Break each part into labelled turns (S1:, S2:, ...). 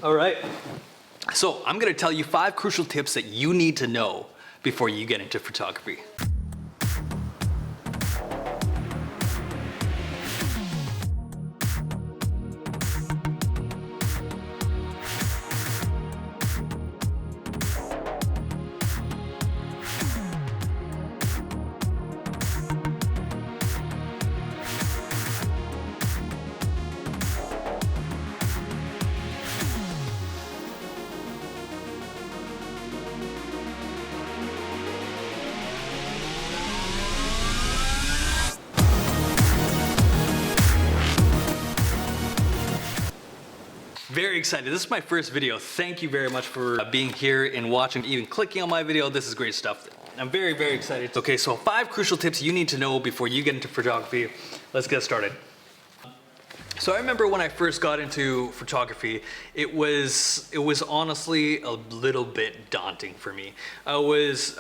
S1: All right. So I'm going to tell you 5 crucial tips that you need to know before you get into photography. Very excited. This is my first video. Thank you very much for being here and watching, even clicking on my video. This is great stuff. I'm very, very excited. Okay, so 5 crucial tips you need to know before you get into photography. Let's get started. So I remember when I first got into photography, it was honestly a little bit daunting for me. I was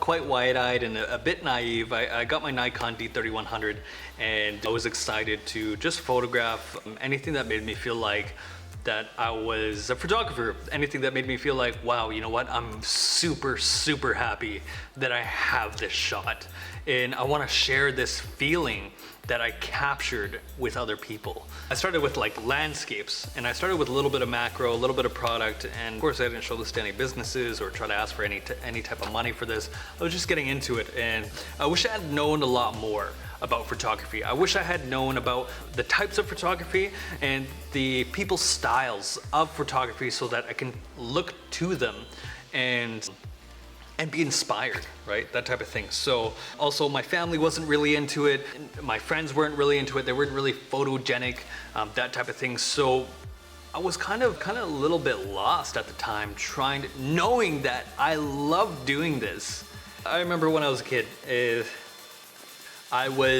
S1: quite wide-eyed and a bit naive. I got my Nikon D3100 and I was excited to just photograph anything that made me feel like that I was a photographer, anything that made me feel like, wow, you know what, I'm super, super happy that I have this shot. And I wanna share this feeling that I captured with other people. I started with like landscapes, and I started with a little bit of macro, a little bit of product, and of course I didn't show this to any businesses or try to ask for any type of money for this. I was just getting into it, and I wish I had known a lot more about photography. I wish I had known about the types of photography and the people's styles of photography so that I can look to them and be inspired, right? That type of thing. So also my family wasn't really into it. My friends weren't really into it. They weren't really photogenic, that type of thing. So I was kind of a little bit lost at the time, knowing that I loved doing this. I remember when I was a kid, I would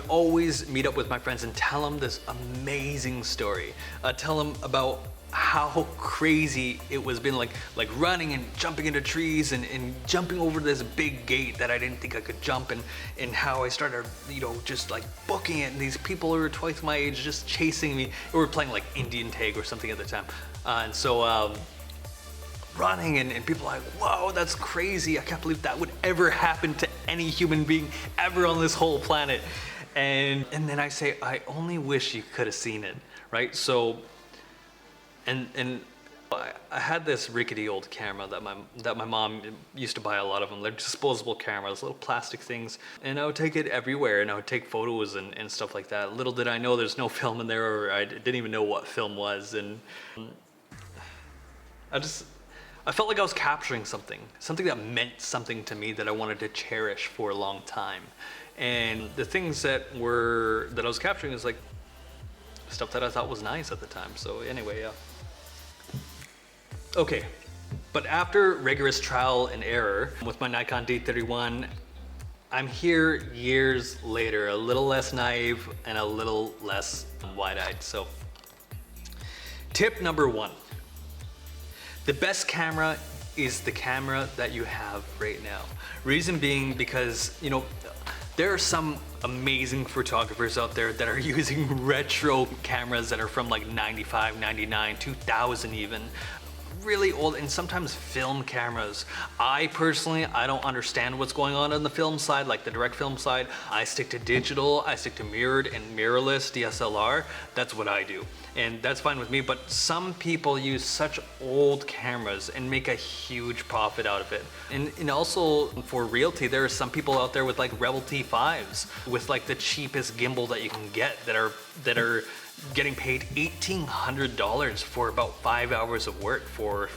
S1: always meet up with my friends and tell them this amazing story. Tell them about how crazy it was been like running and jumping into trees and jumping over this big gate that I didn't think I could jump, and how I started, you know, just like booking it, and these people who were twice my age just chasing me. We were playing like Indian tag or something at the time. And so running and people are like, whoa, that's crazy. I can't believe that would ever happen to any human being ever on this whole planet. And then I say, I only wish you could have seen it, right? So, and I had this rickety old camera that my mom used to buy a lot of them. They're disposable cameras, little plastic things. And I would take it everywhere, and I would take photos and stuff like that. Little did I know there's no film in there, or I didn't even know what film was. And I felt like I was capturing something that meant something to me that I wanted to cherish for a long time. And the things that I was capturing is like stuff that I thought was nice at the time. So anyway, yeah. Okay, but after rigorous trial and error with my Nikon D31, I'm here years later, a little less naive and a little less wide-eyed. So tip number 1. The best camera is the camera that you have right now. Reason being because, you know, there are some amazing photographers out there that are using retro cameras that are from like 95, 99, 2000 even. Really old, and sometimes film cameras. I personally don't understand what's going on the film side, like the direct film side. I stick to digital, I stick to mirrored and mirrorless DSLR. That's what I do, and that's fine with me. But some people use such old cameras and make a huge profit out of it. And also for realty, there are some people out there with like Rebel T5s with like the cheapest gimbal that you can get that are getting paid $1,800 for about 5 hours of work for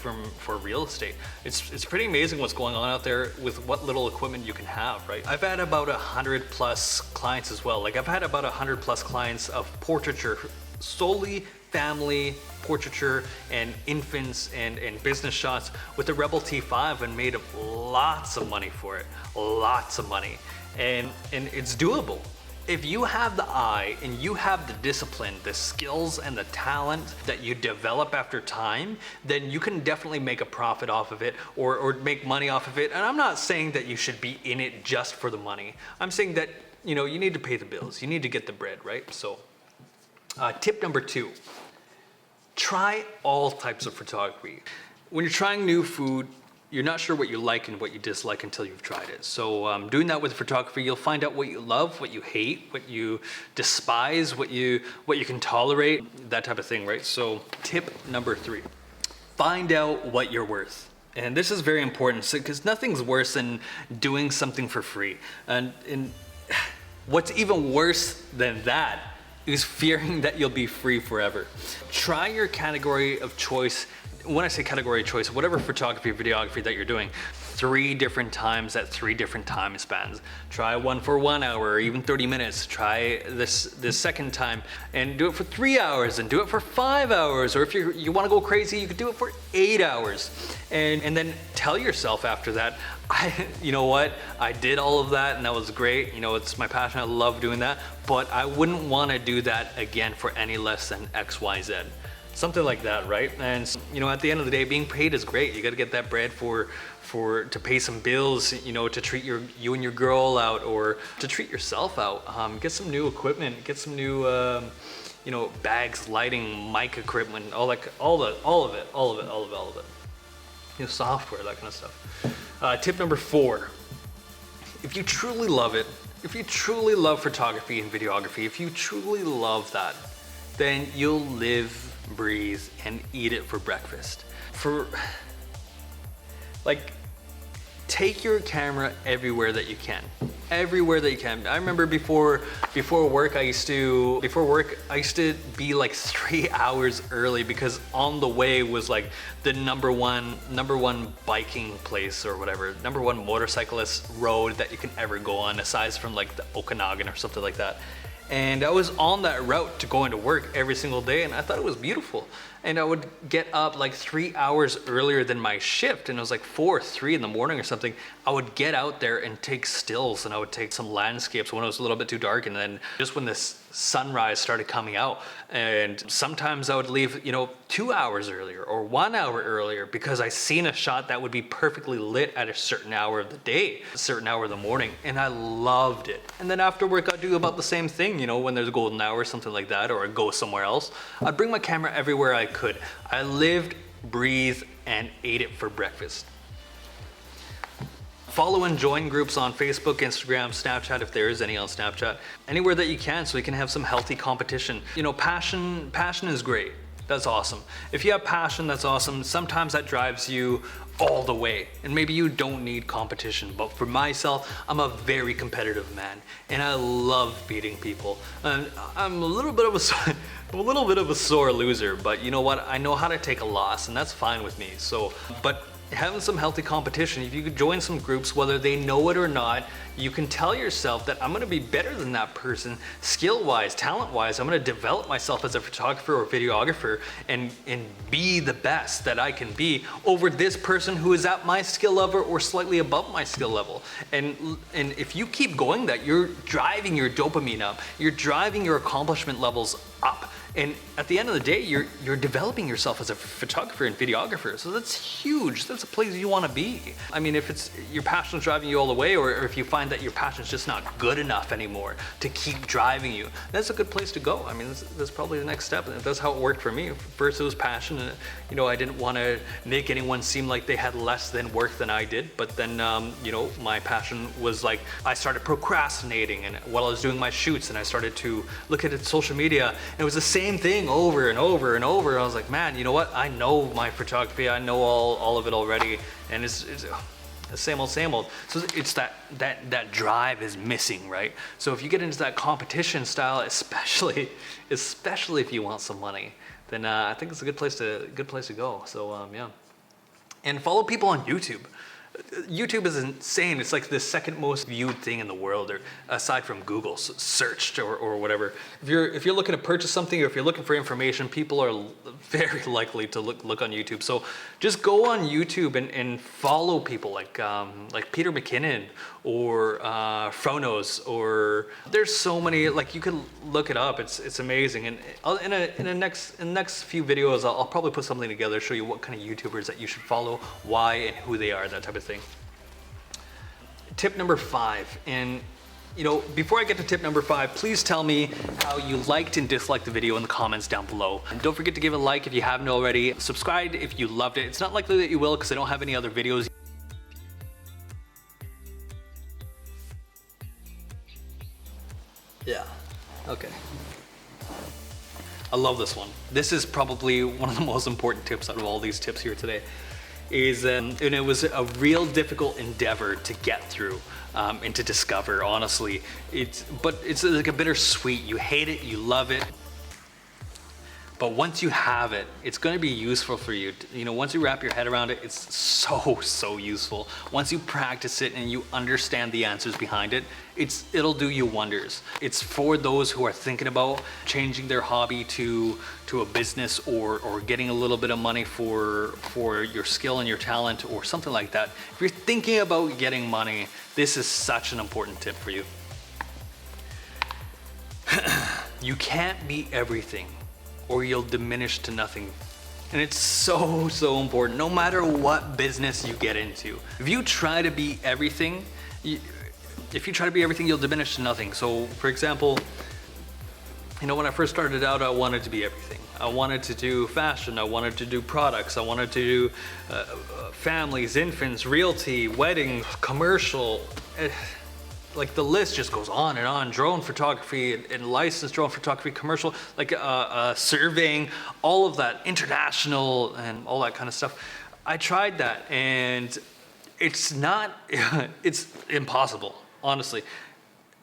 S1: real estate. It's pretty amazing what's going on out there with what little equipment you can have, right? I've had about 100 plus clients as well. Like I've had about 100 plus clients of portraiture, solely family portraiture and infants and business shots with the Rebel T5, and made lots of money for it, lots of money. And it's doable. If you have the eye and you have the discipline, the skills and the talent that you develop after time, then you can definitely make a profit off of it or make money off of it. And I'm not saying that you should be in it just for the money. I'm saying that, you know, you need to pay the bills. You need to get the bread, right? So tip number 2, try all types of photography. When you're trying new food, you're not sure what you like and what you dislike until you've tried it. So doing that with photography, you'll find out what you love, what you hate, what you despise, what you can tolerate, that type of thing, right? So tip number 3, find out what you're worth. And this is very important because nothing's worse than doing something for free. And what's even worse than that is fearing that you'll be free forever. Try your category of choice. When I say category of choice, whatever photography, videography that you're doing, 3 different times at 3 different time spans. Try one for 1 hour or even 30 minutes. Try this second time and do it for 3 hours and do it for 5 hours. Or if you want to go crazy, you could do it for 8 hours. And then tell yourself after that, you know what, I did all of that and that was great. You know, it's my passion, I love doing that, but I wouldn't want to do that again for any less than X, Y, Z. Something like that, right? And you know, at the end of the day, being paid is great. You got to get that bread to pay some bills, you know, to treat you and your girl out, or to treat yourself out. Get some new equipment, get some new, you know, bags, lighting, mic equipment, all of it. You know, software, that kind of stuff. Tip number 4: if you truly love it, if you truly love photography and videography, if you truly love that, then you'll live, breathe, and eat it for breakfast. Take your camera everywhere that you can. Everywhere that you can. I remember before work I used to be like 3 hours early, because on the way was like the number one biking place or whatever, number one motorcyclist road that you can ever go on, aside from like the Okanagan or something like that. And I was on that route to going to work every single day, and I thought it was beautiful. And I would get up like 3 hours earlier than my shift, and it was like 3 in the morning or something. I would get out there and take stills, and I would take some landscapes when it was a little bit too dark, and then just when this sunrise started coming out. And sometimes I would leave, you know, 2 hours earlier or 1 hour earlier, because I seen a shot that would be perfectly lit at a certain hour of the day, a certain hour of the morning, and I loved it. And then after work, I'd do about the same thing, you know, when there's a golden hour or something like that, or I'd go somewhere else. I'd bring my camera everywhere I could. I lived, breathed, and ate it for breakfast. Follow and join groups on Facebook, Instagram, Snapchat, if there is any on Snapchat, anywhere that you can, so you can have some healthy competition. You know, passion is great. That's awesome. If you have passion, that's awesome. Sometimes that drives you all the way, and maybe you don't need competition. But for myself, I'm a very competitive man, and I love beating people. And I'm a little bit of a sore loser, but you know what? I know how to take a loss, and that's fine with me. But having some healthy competition, if you could join some groups, whether they know it or not, you can tell yourself that I'm going to be better than that person, skill-wise, talent-wise. I'm going to develop myself as a photographer or videographer and be the best that I can be over this person who is at my skill level or slightly above my skill level. And if you keep going that, you're driving your dopamine up, you're driving your accomplishment levels up. And at the end of the day, you're developing yourself as a photographer and videographer. So that's huge. That's a place you want to be. I mean, if it's your passion is driving you all the way, or if you find that your passion is just not good enough anymore to keep driving you, that's a good place to go. I mean, that's probably the next step. And that's how it worked for me. First, it was passion. And, you know, I didn't want to make anyone seem like they had less than work than I did. But then, you know, my passion was like, I started procrastinating, and while I was doing my shoots, and I started to look at social media, and it was the same thing over and over and over. I was like, man, you know what? I know my photography. I know all of it already, and it's the same old, same old. So it's that drive is missing, right? So if you get into that competition style, especially if you want some money, then I think it's a good place to go. So yeah, and follow people on YouTube. YouTube is insane. It's like the second most viewed thing in the world, or aside from Google searched or whatever. If you're looking to purchase something, or if you're looking for information, people are very likely to look on YouTube. So just go on YouTube and follow people like Peter McKinnon or Phronos, or there's so many. Like, you can look it up. It's amazing. And in the next few videos, I'll probably put something together, show you what kind of YouTubers that you should follow, why and who they are, that type of thing. Tip number 5, and Before I get to tip number 5, please tell me how you liked and disliked the video in the comments down below. And don't forget to give it a like if you haven't already. Subscribe if you loved it. It's not likely that you will because I don't have any other videos. Yeah, okay. I love this one. This is probably one of the most important tips out of all these tips here today. And it was a real difficult endeavor to get through and to discover, honestly. But it's like a bittersweet. You hate it, you love it. But once you have it, it's going to be useful for you. Once you wrap your head around it, it's so useful. Once you practice it and you understand the answers behind it, it'll do you wonders. It's for those who are thinking about changing their hobby to a business or getting a little bit of money for your skill and your talent or something like that. If you're thinking about getting money, this is such an important tip for you. You can't be everything, or you'll diminish to nothing. And it's so important, no matter what business you get into. If you try to be everything, you'll diminish to nothing. So for example, when I first started out, I wanted to be everything. I wanted to do fashion, I wanted to do products, I wanted to do families, infants, realty, weddings, commercial. Like the list just goes on and on. Drone photography and licensed drone photography, commercial, surveying, all of that, international and all that kind of stuff. I tried that and it's impossible, honestly.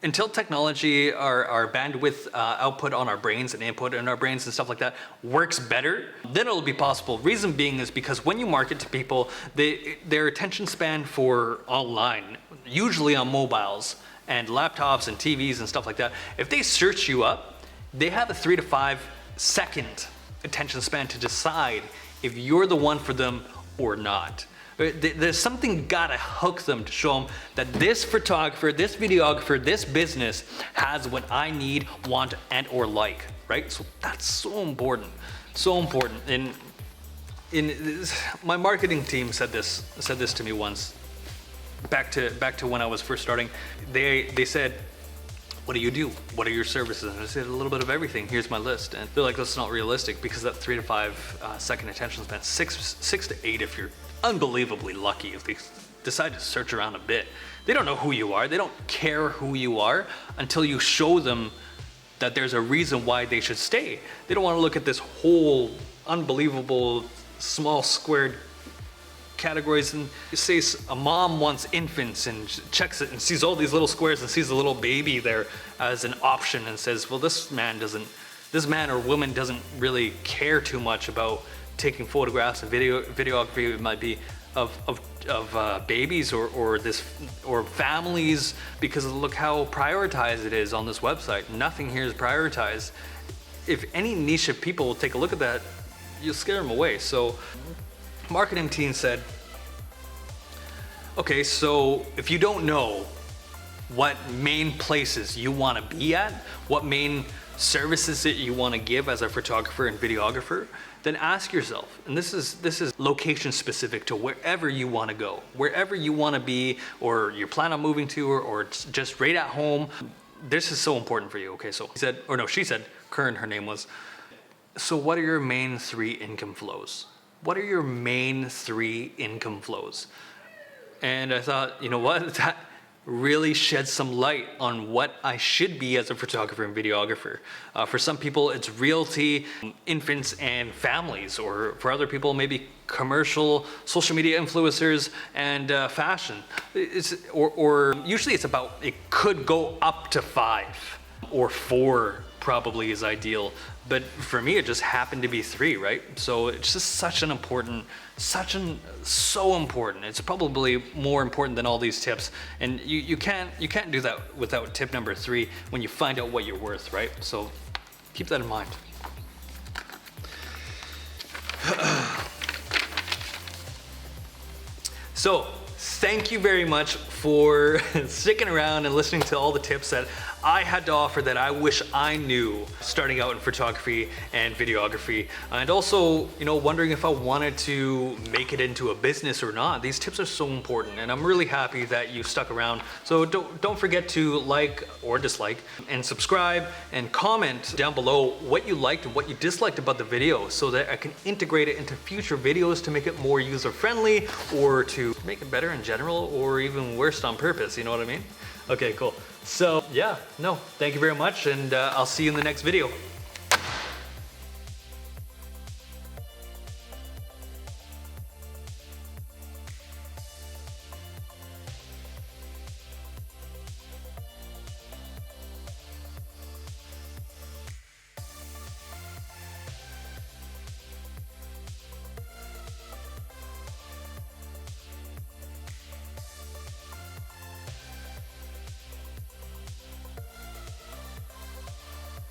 S1: Until technology, our bandwidth output on our brains and input in our brains and stuff like that works better, then it'll be possible. Reason being is because when you market to people, their attention span for online, usually on mobiles and laptops and TVs and stuff like that, if they search you up, they have a 3 to 5 second attention span to decide if you're the one for them or not. There's something gotta hook them to show them that this photographer, this videographer, this business has what I need, want, and or like, right? So that's so important, so important. And my marketing team said this to me once, back to when I was first starting. They said, what do you do? What are your services? And I said, a little bit of everything. Here's my list. And they're like, that's not realistic because that 3 to 5 second attention span, 6 to 8 if you're unbelievably lucky, if they decide to search around a bit. They don't know who you are. They don't care who you are until you show them that there's a reason why they should stay. They don't want to look at this whole unbelievable small squared categories and say a mom wants infants and checks it and sees all these little squares and sees a little baby there as an option and says, well, this man or woman doesn't really care too much about taking photographs and videography, it might be of babies or families, because look how prioritized it is on this website. Nothing here is prioritized. If any niche of people will take a look at that, you'll scare them away. So marketing team said, okay, so if you don't know what main places you want to be at, what main services that you want to give as a photographer and videographer, then ask yourself, and this is location specific to wherever you want to go, wherever you want to be, or you plan on moving to, or just right at home. This is so important for you. Okay, so she said, Kern, her name was. So what are your main 3 income flows? What are your main 3 income flows? And I thought, you know what? That really sheds some light on what I should be as a photographer and videographer. For some people, it's realty, infants and families, or for other people, maybe commercial, social media influencers, and fashion. Or usually it's about, it could go up to 5 or 4 probably is ideal. But for me, it just happened to be 3, right? So it's just so important. It's probably more important than all these tips. And you can't do that without tip number 3 when you find out what you're worth, right? So keep that in mind. So thank you very much for sticking around and listening to all the tips that I had to offer that I wish I knew starting out in photography and videography, and also, you know, wondering if I wanted to make it into a business or not. These tips are so important, and I'm really happy that you stuck around. So don't forget to like or dislike and subscribe and comment down below what you liked and what you disliked about the video so that I can integrate it into future videos to make it more user-friendly or to make it better in general or even worse on purpose, you know what I mean? Okay, cool. So yeah, no, thank you very much, and I'll see you in the next video.